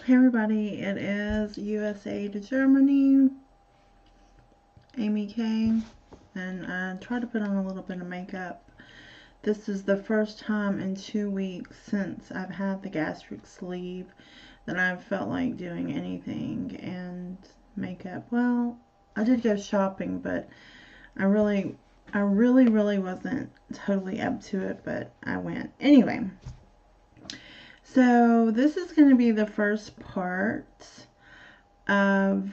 Hey everybody, it is USA to Germany, Amy K, and I tried to put on a little bit of makeup. This is the first time in 2 weeks since I've had the gastric sleeve that I've felt like doing anything and makeup. Well, I did go shopping, but I really wasn't totally up to it, but I went. Anyway, so this is going to be the first part of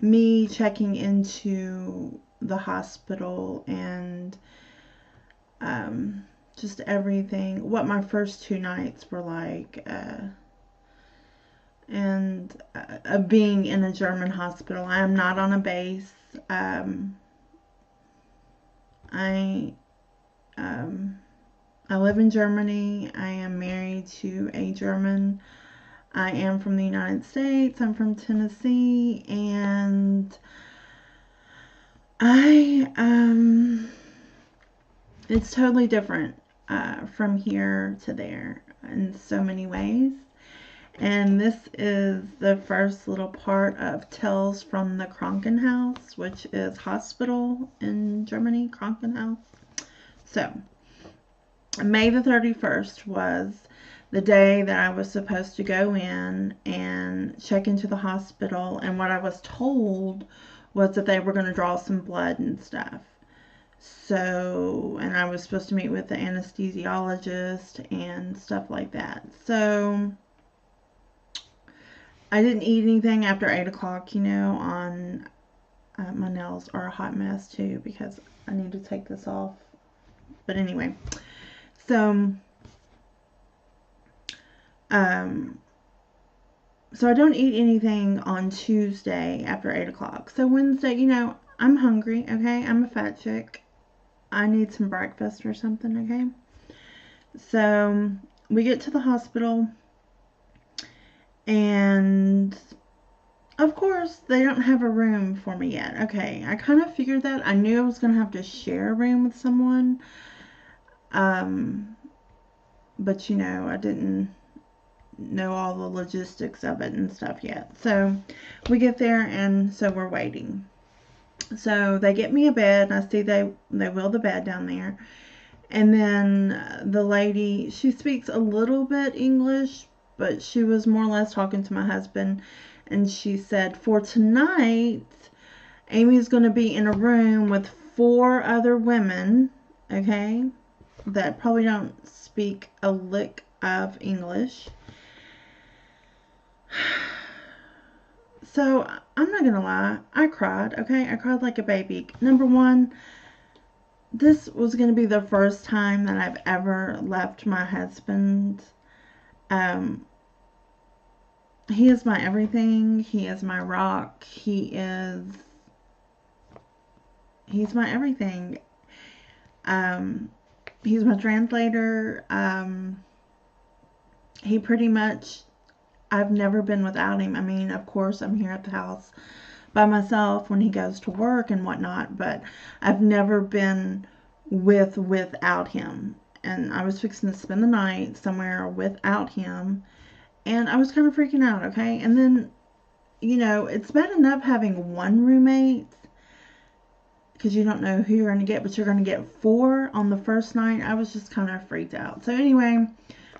me checking into the hospital and just everything, what my first 2 nights were like, and being in a German hospital. I am not on a base. I um, I live in Germany. I am married to a German. I am from the United States. I'm from Tennessee, and it's totally different from here to there in so many ways. And this is the first little part of Tales from the Krankenhaus, which is hospital in Germany, Krankenhaus. So, May the 31st was the day that I was supposed to go in and check into the hospital, and what I was told was that they were going to draw some blood and stuff. So, and I was supposed to meet with the anesthesiologist and stuff like that. So, I didn't eat anything after 8 o'clock, on my nails are a hot mess too because I need to take this off. But anyway, so so I don't eat anything on Tuesday after 8 o'clock. So Wednesday, I'm hungry, okay? I'm a fat chick. I need some breakfast or something, okay? So we get to the hospital, and of course they don't have a room for me yet. Okay, I kind of figured that. I knew I was going to have to share a room with someone. But I didn't know all the logistics of it and stuff yet. So we get there, and so we're waiting. So they get me a bed. I see they wheel the bed down there. And then the lady, she speaks a little bit English, but she was more or less talking to my husband. And she said, for tonight, Amy's going to be in a room with 4 other women, okay, that probably don't speak a lick of English. So, I'm not gonna lie, I cried, okay? I cried like a baby. Number one, this was gonna be the first time that I've ever left my husband. He is my everything. He is my rock. He's my everything. He's my translator. He pretty much, I've never been without him. I mean, of course, I'm here at the house by myself when he goes to work and whatnot, but I've never been without him. And I was fixing to spend the night somewhere without him, and I was kind of freaking out, okay? And then, it's bad enough having one roommate because you don't know who you're going to get, but you're going to get 4 on the first night. I was just kind of freaked out. So anyway,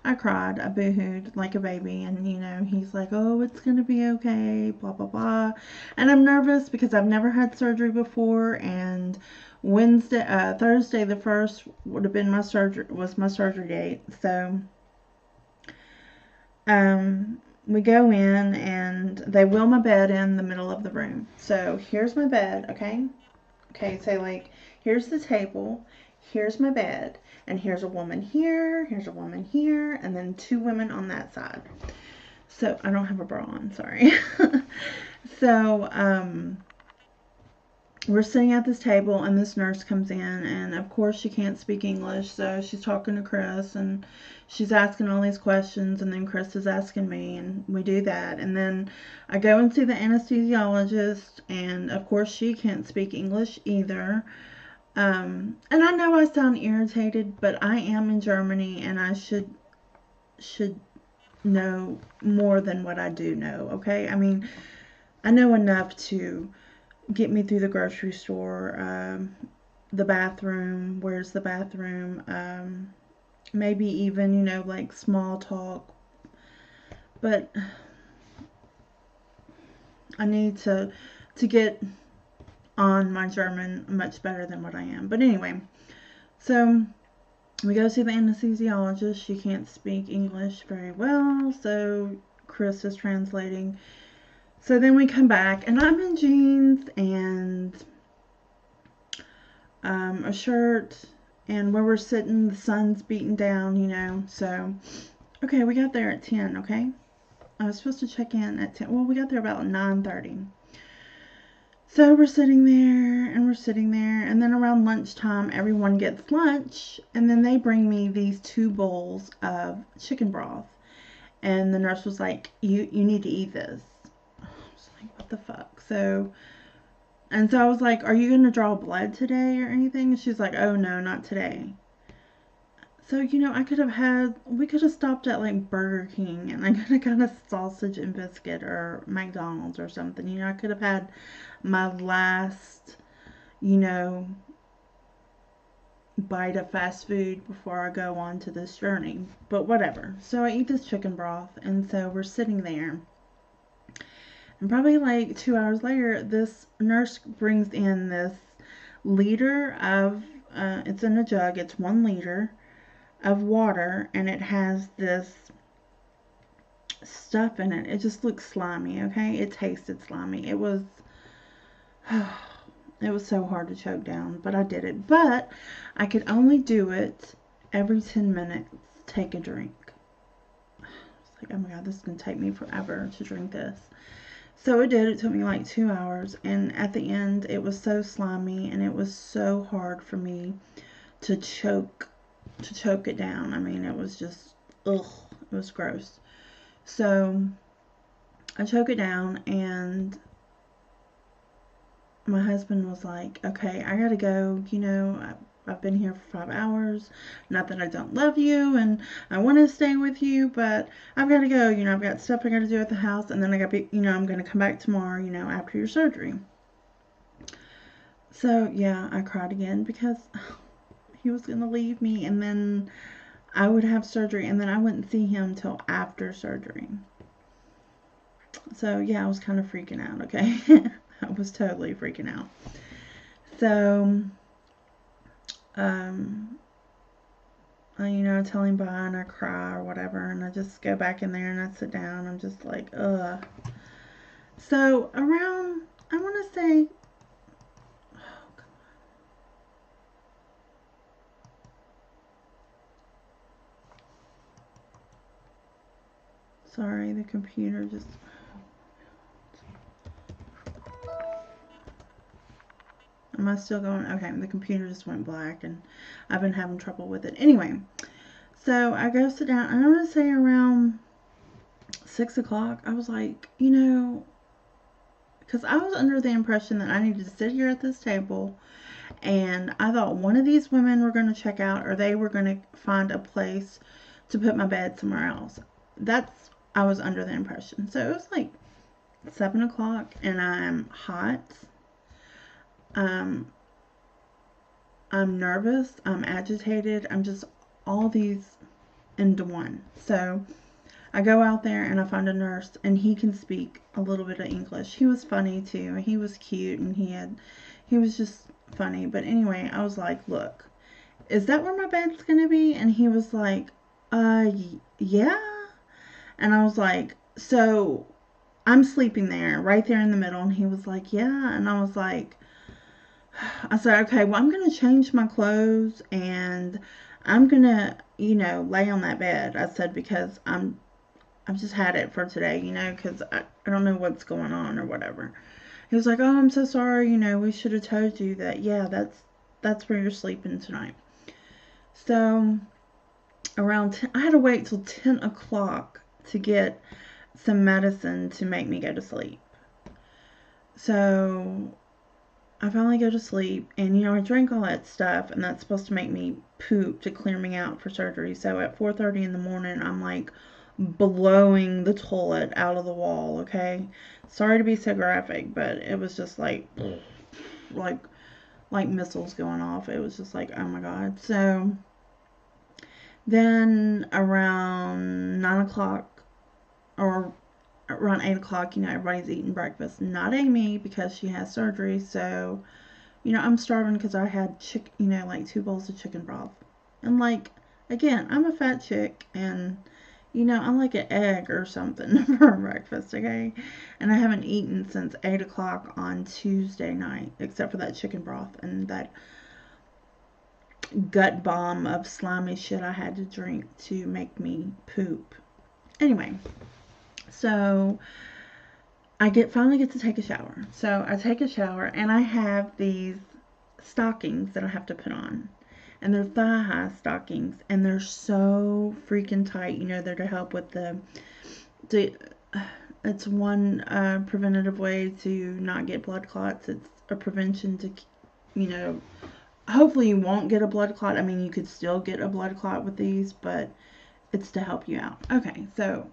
I cried, I boo-hooed like a baby, and he's like, oh, it's gonna be okay, blah blah blah. And I'm nervous because I've never had surgery before, and Thursday the 1st would have been my surgery date. So we go in, and they wheel my bed in the middle of the room. So here's my bed, okay, so like, here's the table, here's my bed, and here's a woman here, here's a woman here, and then 2 women on that side. So, I don't have a bra on, sorry. So, we're sitting at this table, and this nurse comes in, and of course she can't speak English, so she's talking to Chris, and she's asking all these questions, and then Chris is asking me, and we do that. And then I go and see the anesthesiologist, and of course she can't speak English either. And I know I sound irritated, but I am in Germany, and I should know more than what I do know, okay? I mean, I know enough to get me through the grocery store, the bathroom, where's the bathroom, maybe even, you know, like small talk. But I need to get on my German much better than what I am. But anyway, so we go see the anesthesiologist. She can't speak English very well, so Chris is translating. So then we come back, and I'm in jeans and a shirt, and where we're sitting, the sun's beating down, you know. So, okay, we got there at 10, okay? I was supposed to check in at 10. Well, we got there about 9:30. So we're sitting there, and we're sitting there, and then around lunchtime, everyone gets lunch, and then they bring me these 2 bowls of chicken broth. And the nurse was like, you need to eat this. I was like, what the fuck? So I was like, are you going to draw blood today or anything? And she's like, oh, no, not today. So, you know, we could have stopped at like Burger King, and I could have got a sausage and biscuit, or McDonald's or something. You know, I could have had my last, you know, bite of fast food before I go on to this journey. But whatever. So I eat this chicken broth, and so we're sitting there. And probably like 2 hours later, this nurse brings in this liter of, it's in a jug, it's 1 liter of water, and it has this stuff in it. It just looks slimy, okay? It tasted slimy. It was so hard to choke down, but I did it. But I could only do it every 10 minutes, take a drink. I was like, oh my God, this is going to take me forever to drink this. So it did. It took me like 2 hours, and at the end, it was so slimy, and it was so hard for me to choke it down. I mean, it was just, ugh, it was gross. So I choke it down, and my husband was like, okay, I gotta go, you know, I've been here for 5 hours, not that I don't love you, and I want to stay with you, but I've got to go, you know, I've got stuff I got to do at the house, and then I got to, you know, I'm going to come back tomorrow, you know, after your surgery. So, yeah, I cried again, because he was going to leave me, and then I would have surgery, and then I wouldn't see him till after surgery. So, yeah, I was kind of freaking out, okay? I was totally freaking out. So, you know, I tell him bye, and I cry or whatever, and I just go back in there, and I sit down. I'm just like, ugh. So, around, I want to say, sorry, the computer just... Am I still going? Okay, the computer just went black, and I've been having trouble with it. Anyway, so I go sit down, and I want to say around 6 o'clock, I was like, you know, because I was under the impression that I needed to sit here at this table, and I thought one of these women were going to check out, or they were going to find a place to put my bed somewhere else. I was under the impression. So it was like 7 o'clock, and I'm hot. I'm nervous. I'm agitated. I'm just all these into one. So I go out there, and I find a nurse, and he can speak a little bit of English. He was funny too. He was cute, and he was just funny. But anyway, I was like, look, is that where my bed's gonna be? And he was like, yeah. And I was like, so I'm sleeping there, right there in the middle. And he was like, yeah. And I was like, I said, okay, well, I'm going to change my clothes, and I'm going to, you know, lay on that bed. I said, because I've just had it for today, you know, because I don't know what's going on or whatever. He was like, oh, I'm so sorry, you know, we should have told you that, yeah, that's where you're sleeping tonight. So around 10, I had to wait till 10 o'clock to get some medicine to make me go to sleep. So I finally go to sleep, and, you know, I drank all that stuff, and that's supposed to make me poop to clear me out for surgery. So at 4:30 in the morning, I'm like blowing the toilet out of the wall, okay? Sorry to be so graphic, but it was just like missiles going off. It was just like, oh my God. So then around 9 o'clock or around 8 o'clock, everybody's eating breakfast. Not Amy, because she has surgery. So, I'm starving because I had like 2 bowls of chicken broth. And like, again, I'm a fat chick, and I like an egg or something for breakfast, okay? And I haven't eaten since 8 o'clock on Tuesday night, except for that chicken broth and that gut bomb of slimy shit I had to drink to make me poop. Anyway, so I finally get to take a shower. So I take a shower, and I have these stockings that I have to put on. And they're thigh-high stockings, and they're so freaking tight. They're to help with it's one preventative way to not get blood clots. It's a prevention to, hopefully you won't get a blood clot. I mean, you could still get a blood clot with these, but it's to help you out. Okay, so,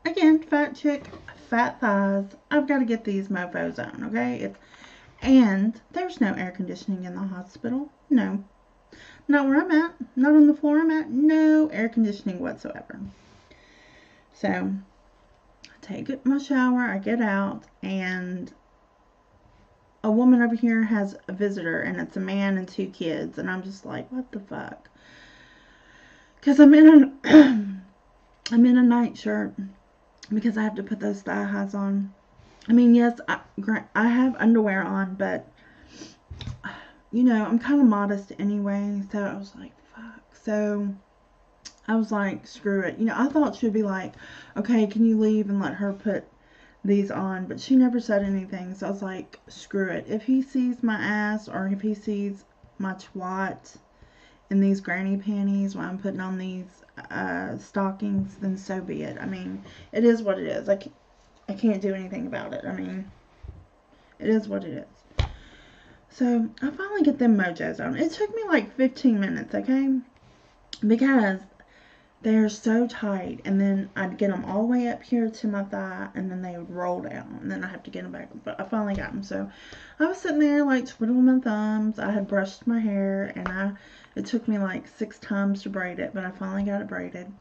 again, fat chick, fat thighs. I've got to get these mofos on, okay? And there's no air conditioning in the hospital. No. Not where I'm at. Not on the floor I'm at. No air conditioning whatsoever. So, I take my shower, I get out, and a woman over here has a visitor, and it's a man and 2 kids, and I'm just like, what the fuck? Because I'm in a night shirt, because I have to put those thigh highs on. I mean, yes, I have underwear on, but, I'm kind of modest anyway, so I was like, fuck. So, I was like, screw it. I thought she'd be like, okay, can you leave and let her put these on? But she never said anything, so I was like, screw it. If he sees my ass, or if he sees my twat in these granny panties while I'm putting on these stockings, then so be it. I mean, it is what it is. I can't do anything about it. I mean, it is what it is. So, I finally get them mojos on. It took me like 15 minutes, okay? Because they're so tight. And then I'd get them all the way up here to my thigh, and then they would roll down. And then I have to get them back. But I finally got them. So, I was sitting there like twiddling my thumbs. I had brushed my hair, and it took me like 6 times to braid it. But I finally got it braided.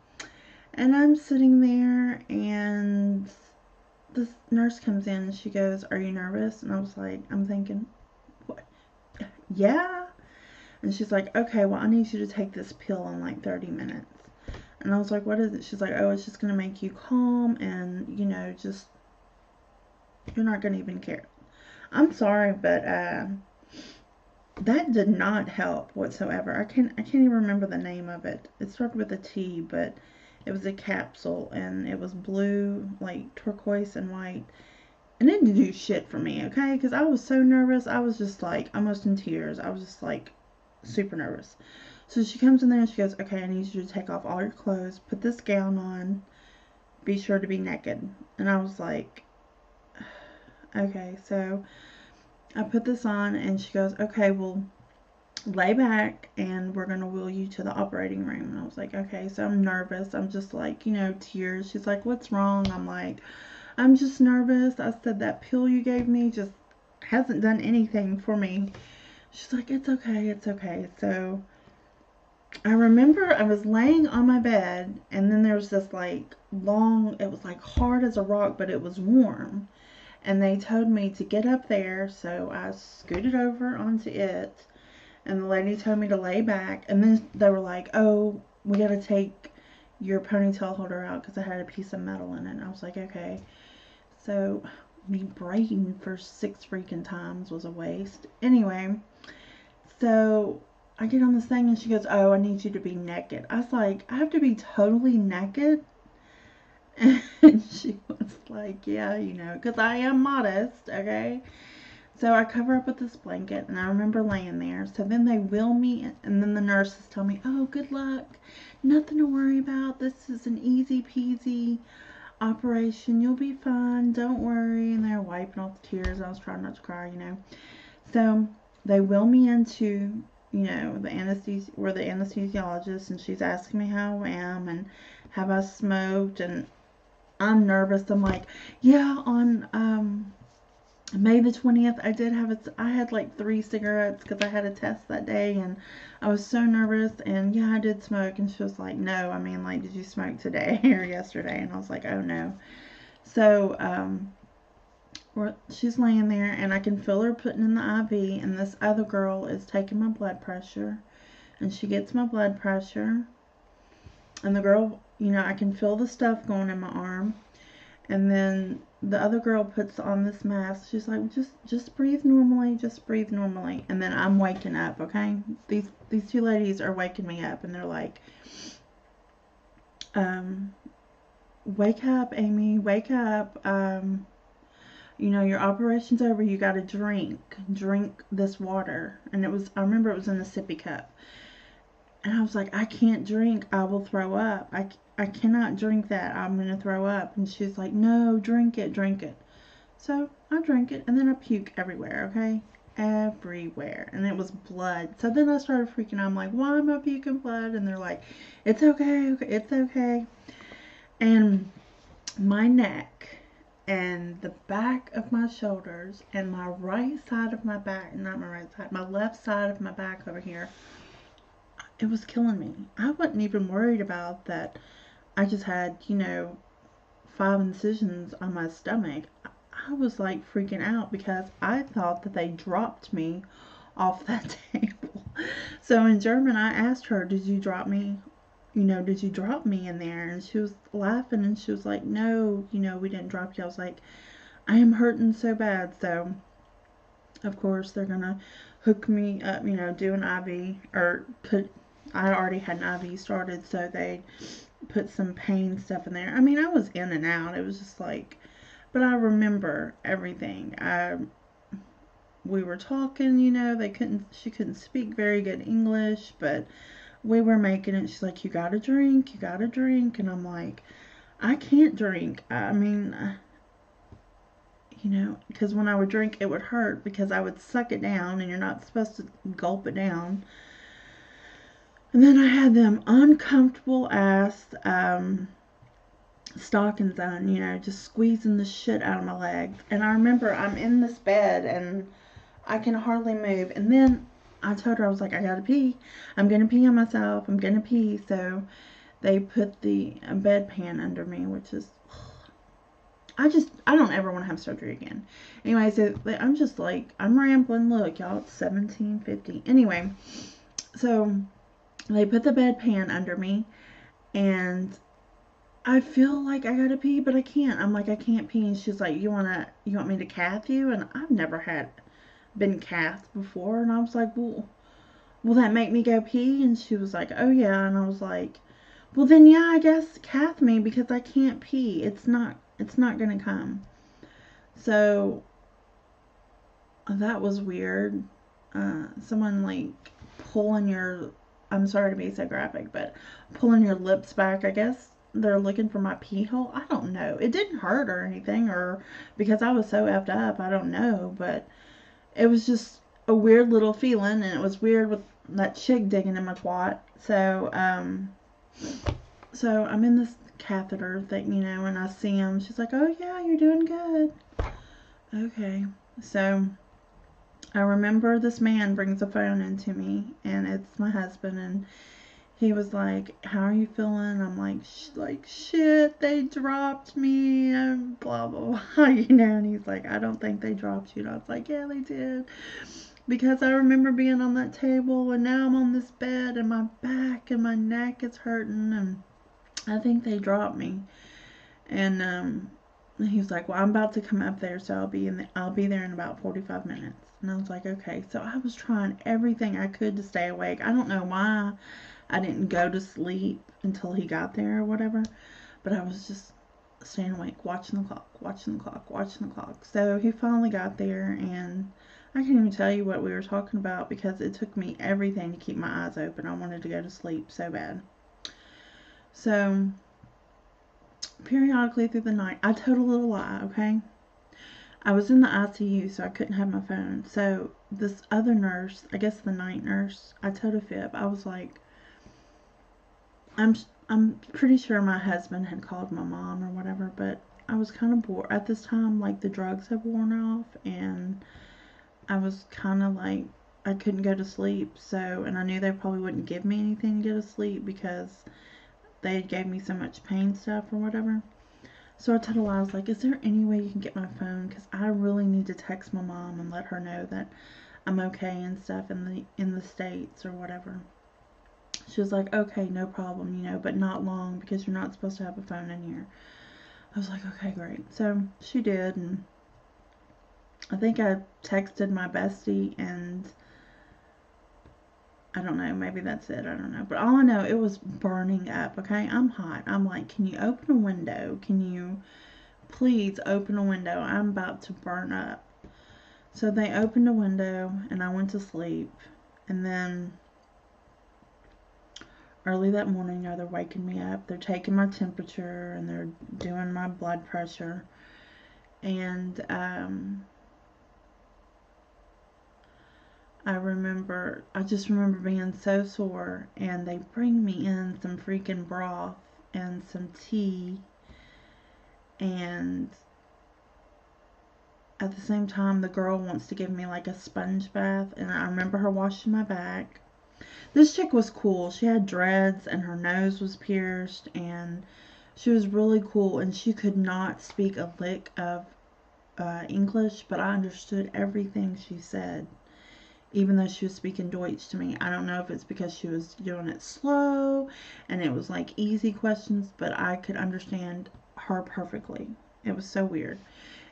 And I'm sitting there, and this nurse comes in, and she goes, are you nervous? And I was like, I'm thinking, what? Yeah. And she's like, okay, well, I need you to take this pill in like 30 minutes. And I was like, what is it? She's like, oh, it's just going to make you calm, and, just, you're not going to even care. I'm sorry, but that did not help whatsoever. I can't even remember the name of it. It started with a T, but it was a capsule, and it was blue, like turquoise and white. And it didn't do shit for me, okay? Because I was so nervous. I was just like almost in tears. I was just like super nervous. So she comes in there and she goes, okay, I need you to take off all your clothes, put this gown on, be sure to be naked. And I was like, okay. So I put this on, and she goes, okay, well, lay back, and we're going to wheel you to the operating room. And I was like, okay. So I'm nervous. I'm just like, tears. She's like, what's wrong? I'm like, I'm just nervous. I said, that pill you gave me just hasn't done anything for me. She's like, it's okay, it's okay. So I remember I was laying on my bed, and then there was this like long, it was like hard as a rock, but it was warm. And they told me to get up there, so I scooted over onto it, and the lady told me to lay back. And then they were like, oh, we got to take your ponytail holder out because I had a piece of metal in it. And I was like, okay. So me braiding for 6 freaking times was a waste. Anyway, so I get on this thing, and she goes, oh, I need you to be naked. I was like, I have to be totally naked? And she was like, yeah, because I am modest, okay? So I cover up with this blanket, and I remember laying there. So then they wheel me, and then the nurses tell me, oh, good luck. Nothing to worry about. This is an easy peasy operation. You'll be fine. Don't worry. And they're wiping off the tears. I was trying not to cry, So they wheel me into you know, we're the anesthesiologist, and she's asking me how I am and have I smoked, and I'm nervous. I'm like, yeah, on May the 20th, I had like 3 cigarettes because I had a test that day, and I was so nervous, and yeah, I did smoke. And she was like, no, I mean, like, did you smoke today or yesterday? And I was like, oh no. So, she's laying there, and I can feel her putting in the IV, and this other girl is taking my blood pressure, and she gets my blood pressure, and the girl, you know, I can feel the stuff going in my arm, and then the other girl puts on this mask. She's like, just breathe normally, just breathe normally. And then I'm waking up, okay? These two ladies are waking me up, and they're like, wake up, Amy, wake up. You know, your operation's over. You got to drink this water. And I remember it was in a sippy cup. And I was like, I can't drink. I will throw up. I cannot drink that. I'm going to throw up. And she's like, no, drink it, drink it. So I drank it, and then I puke everywhere, okay? Everywhere. And it was blood. So then I started freaking out. I'm like, why am I puking blood? And they're like, it's okay, it's okay. And my neck and the back of my shoulders and my right side of my back, not my right side, my left side of my back over here, it was killing me. I wasn't even worried about that. I just had, you know, 5 incisions on my stomach. I was like freaking out because I thought that they dropped me off that table. So in German, I asked her, did you drop me? You know, did you drop me in there? And she was laughing, and she was like, no, you know, we didn't drop you. I was like, I am hurting so bad. So of course they're gonna hook me up, you know, do an IV, or I already had an IV started, so they put some pain stuff in there. I mean, I was in and out. It was just like, but I remember everything. We were talking, you know, she couldn't speak very good English, but we were making it. She's like, you gotta drink, you gotta drink. And I'm like, I can't drink. I mean, you know, because when I would drink, it would hurt because I would suck it down, and you're not supposed to gulp it down. And then I had them uncomfortable ass stockings on, you know, just squeezing the shit out of my legs. And I remember I'm in this bed, and I can hardly move. And then I told her, I was like, I gotta pee. I'm gonna pee on myself. I'm gonna pee. So they put the bedpan under me, which is, I don't ever want to have surgery again. Anyway, so I'm just like, I'm rambling. Look, y'all, it's 17:50. Anyway, so they put the bedpan under me, and I feel like I gotta pee, but I can't. I'm like, I can't pee. And she's like, you want me to cath you? And I've never been cathed before. And I was like, well, will that make me go pee? And she was like, oh yeah. And I was like, well then yeah, I guess cath me, because I can't pee. It's not gonna come. So that was weird. Someone like pulling your, I'm sorry to be so graphic, but pulling your lips back. I guess they're looking for my pee hole. I don't know. It didn't hurt or anything, or because I was so effed up, I don't know, but it was just a weird little feeling, and it was weird with that chick digging in my twat. So I'm in this catheter thing, you know, and I see him. She's like, oh yeah, you're doing good. Okay. So I remember this man brings a phone into me, and it's my husband, and he was like, how are you feeling? I'm like, shit, they dropped me, and blah, blah, blah, you know, and he's like, I don't think they dropped you. And I was like, yeah, they did. Because I remember being on that table, and now I'm on this bed, and my back and my neck is hurting, and I think they dropped me. And he was like, well, I'm about to come up there, so I'll be there in about 45 minutes. And I was like, okay. So I was trying everything I could to stay awake. I don't know why I didn't go to sleep until he got there or whatever, but I was just staying awake, watching the clock. So he finally got there, and I can't even tell you what we were talking about, because it took me everything to keep my eyes open. I wanted to go to sleep so bad. So periodically through the night, I told a little lie, okay? I was in the ICU, so I couldn't have my phone. So this other nurse, I guess the night nurse, I told a fib. I was like, I'm pretty sure my husband had called my mom or whatever, but I was kind of bored at this time. Like, the drugs had worn off, and I was kind of like, I couldn't go to sleep. So, and I knew they probably wouldn't give me anything to go to sleep because they gave me so much pain stuff or whatever. So I told Eli, I was like, is there any way you can get my phone? Because I really need to text my mom and let her know that I'm okay and stuff in the States or whatever. She was like, okay, no problem, you know, but not long because you're not supposed to have a phone in here. I was like, okay, great. So she did, and I think I texted my bestie, and I don't know, maybe that's it, I don't know. But all I know, it was burning up, okay? I'm hot. I'm like, can you open a window? Can you please open a window? I'm about to burn up. So they opened a window, and I went to sleep, and then early that morning, they're waking me up. They're taking my temperature, and they're doing my blood pressure. And I just remember being so sore, and they bring me in some freaking broth and some tea, and at the same time, the girl wants to give me like a sponge bath, and I remember her washing my back. This chick was cool. She had dreads, and her nose was pierced, and she was really cool, and she could not speak a lick of English, but I understood everything she said, even though she was speaking Deutsch to me. I don't know if it's because she was doing it slow, and it was like easy questions, but I could understand her perfectly. It was so weird.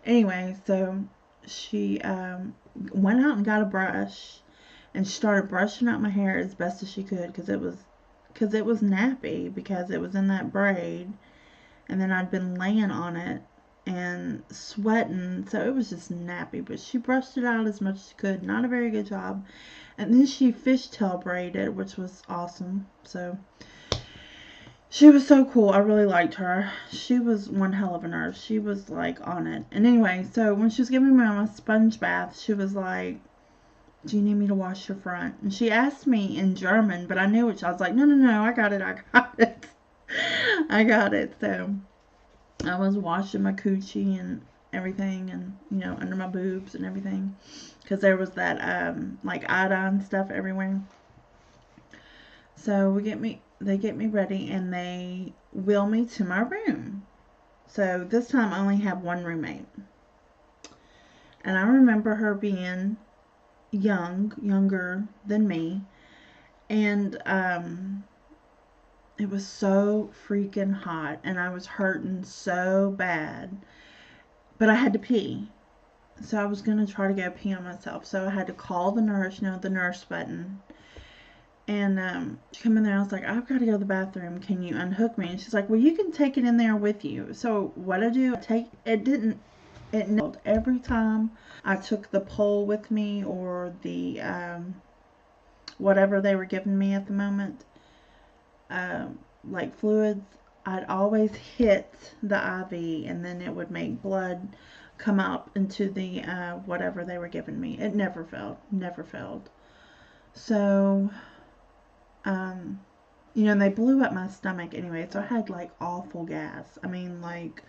Anyway, so she went out and got a brush, and she started brushing out my hair as best as she could, because it was nappy, because it was in that braid, and then I'd been laying on it and sweating, so it was just nappy. But she brushed it out as much as she could. Not a very good job. And then she fishtail braided, which was awesome. So she was so cool. I really liked her. She was one hell of a nurse. She was like on it. And anyway, so when she was giving me my sponge bath, she was like, do you need me to wash your front? And she asked me in German, but I knew it. I was like, no, I got it. I got it. So I was washing my coochie and everything, and, you know, under my boobs and everything, because there was that like iodine stuff everywhere. So they get me ready, and they wheel me to my room. So this time I only have one roommate, and I remember her being younger than me, and it was so freaking hot, and I was hurting so bad, but I had to pee. So I was going to try to go pee on myself. So I had to call the nurse, you know, the nurse button. And she come in there, I was like, I've got to go to the bathroom. Can you unhook me? And she's like, well, you can take it in there with you. So what I do, it nailed every time I took the pole with me, or the whatever they were giving me at the moment. Like fluids, I'd always hit the IV, and then it would make blood come out into the whatever they were giving me. It never failed. So you know, they blew up my stomach anyway, so I had like awful gas. I mean, like,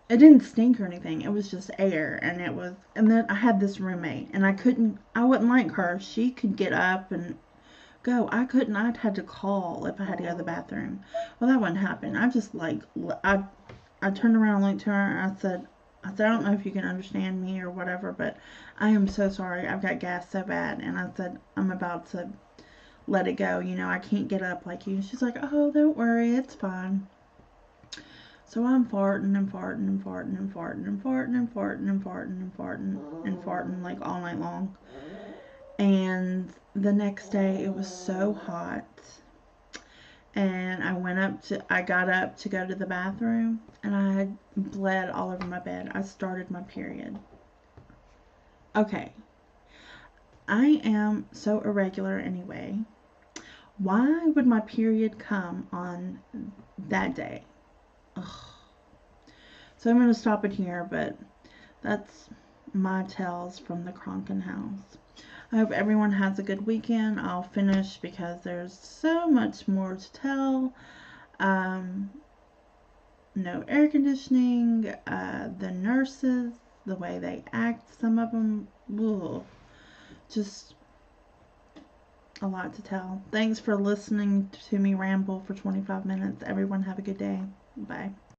it didn't stink or anything, it was just air. And then I had this roommate, and I wouldn't like her. She could get up and go. I couldn't. I'd had to call if I had to go to the bathroom. Well, that wouldn't happen. I just like, I turned around and looked to her, and I said, I don't know if you can understand me or whatever, but I am so sorry. I've got gas so bad. And I said, I'm about to let it go. You know, I can't get up like you. And she's like, oh, don't worry, it's fine. So I'm farting like all night long. And the next day it was so hot, and I got up to go to the bathroom, and I had bled all over my bed. I started my period. Okay, I am so irregular anyway. Why would my period come on that day? Ugh. So I'm going to stop it here, but that's my tales from the Krankenhaus. I hope everyone has a good weekend. I'll finish because there's so much more to tell. No air conditioning, the nurses, the way they act, some of them, ugh, just a lot to tell. Thanks for listening to me ramble for 25 minutes. Everyone have a good day. Bye.